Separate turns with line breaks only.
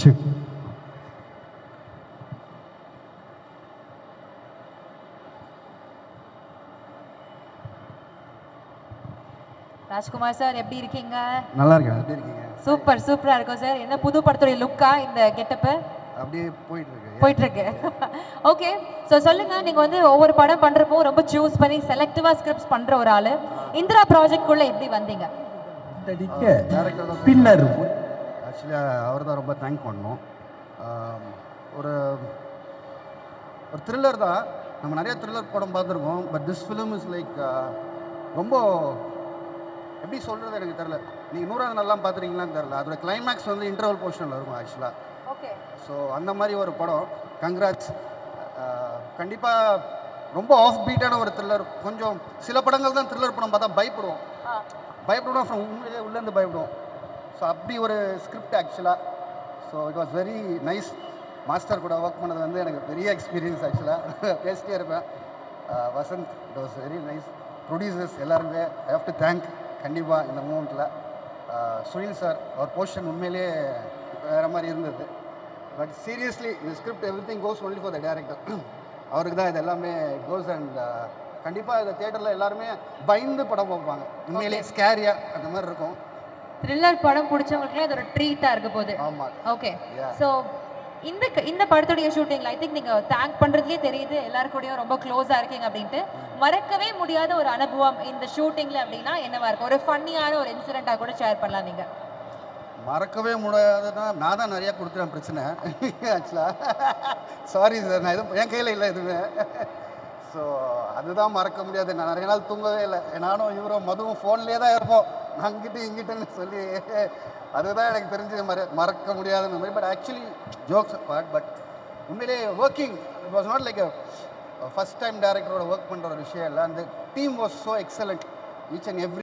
Check.
Rajkumar sir எப்படி இருக்கீங்க?
நல்லா இருக்கேன். எப்படி இருக்கீங்க?
சூப்பரா இருக்கும் சார். என்ன புது படத்துடைய லுக்கா இந்த கெட்டப்பு?
அப்படியே போயிட்டு
இருக்கு. ஓகே. ஸோ சொல்லுங்க, நீங்க வந்து ஒவ்வொரு படம் பண்றப்போ ரொம்ப சூஸ் பண்ணி செலக்டிவா ஸ்கிரிப்ட்ஸ் பண்ற ஒரு ஆளு. இந்திரா ப்ராஜெக்ட் குள்ள எப்படி வந்தீங்க?
டேரக்டர் தான் பின்னர் ஆக்சுவலி அவர் தான் ரொம்ப தேங்க் பண்ணணும். ஒரு ஒரு த்ரில்லர் தான். நம்ம நிறைய த்ரில்லர் படம் பார்த்துருக்கோம். But this film is like ரொம்ப எப்படி சொல்கிறது எனக்கு தெரில. நீங்கள் 100வது நாள்லாம் பார்த்துருக்கீங்களான்னு தெரில. அதோட கிளைமேக்ஸ் வந்து இன்டர்வல் போர்ஷனில் இருக்கும் ஆக்சுவலாக.
ஓகே.
ஸோ அந்த மாதிரி ஒரு படம். கங்க்ராட்ஸ். கண்டிப்பாக ரொம்ப ஆஃப் பீட்டான ஒரு த்ரில்லர். கொஞ்சம் சில படங்கள் தான் த்ரில்லர் படம் பார்த்தா பயப்படுவோம் ஃப்ரம் உண்மையிலே உள்ளேருந்து பயப்படுவோம். ஸோ அப்படி ஒரு ஸ்கிரிப்ட் ஆக்சுவலாக. So it was very nice. Master கூட ஒர்க் பண்ணது வந்து எனக்கு பெரிய எக்ஸ்பீரியன்ஸ் ஆக்சுவலாக. பேசிட்டே இருப்பேன். Vasanth, it was very nice. Producers எல்லாருமே ஐ ஹேவ் டு தேங்க் கண்டிப்பாக இந்த மூமெண்ட்டில். சுனில் சார், அவர் போர்ஷன் உண்மையிலேயே வேறு மாதிரி இருந்தது. பட் சீரியஸ்லி இந்த script every thing cos only for the director. அவருக்கு தான் இது எல்லாமே கோஸ். அண்ட் கண்டிப்பாக இந்த தேட்டரில் எல்லாருமே பயந்து படம் பார்ப்பாங்க. உண்மையிலேயே ஸ்கேரியாக அந்த மாதிரி இருக்கும்.
த்ரில்லர் படம் பிடிச்சவங்களுக்குலாம் இது ஒரு ட்ரீட்டாக இருக்க போகுது.
ஆமாம்.
ஓகே. ஸோ இந்த படத்துடைய ஷூட்டிங்ல ஐ திங்க் நீங்க தேங்க் பண்றதுலேயே தெரியுது எல்லாரு கூடயும் ரொம்ப க்ளோஸா இருக்கீங்க அப்படின்ட்டு. மறக்கவே முடியாத ஒரு அனுபவம் இந்த ஷூட்டிங்ல அப்படின்னா என்னவா இருக்கும்? ஒரு ஃபன்னியான ஒரு இன்சிடென்ட்டா கூட ஷேர் பண்ணலாம் நீங்க.
மறக்கவே முடியாதுன்னா நான் தான் நிறையா கொடுத்துறேன் பிரச்சனை ஆக்சுவலாக. சாரி சார், நான் எதுவும் என் கையில் இல்லை எதுவுமே. ஸோ அதுதான் மறக்க முடியாது. நான் நிறைய நாள் தூங்கவே இல்லை. நானும் இவரும் மதுவும் ஃபோன்லேயே தான் இருப்போம், அங்கிட்டு இங்கிட்டுன்னு சொல்லி. அதுதான் எனக்கு தெரிஞ்ச மறக்க முடியாத memory. But actually jokes part. But உண்மையிலே working it was not like first time டேரக்டரோட ஒர்க் பண்ணுற ஒரு விஷயம் இல்லை. அந்த team was so excellent. Each and every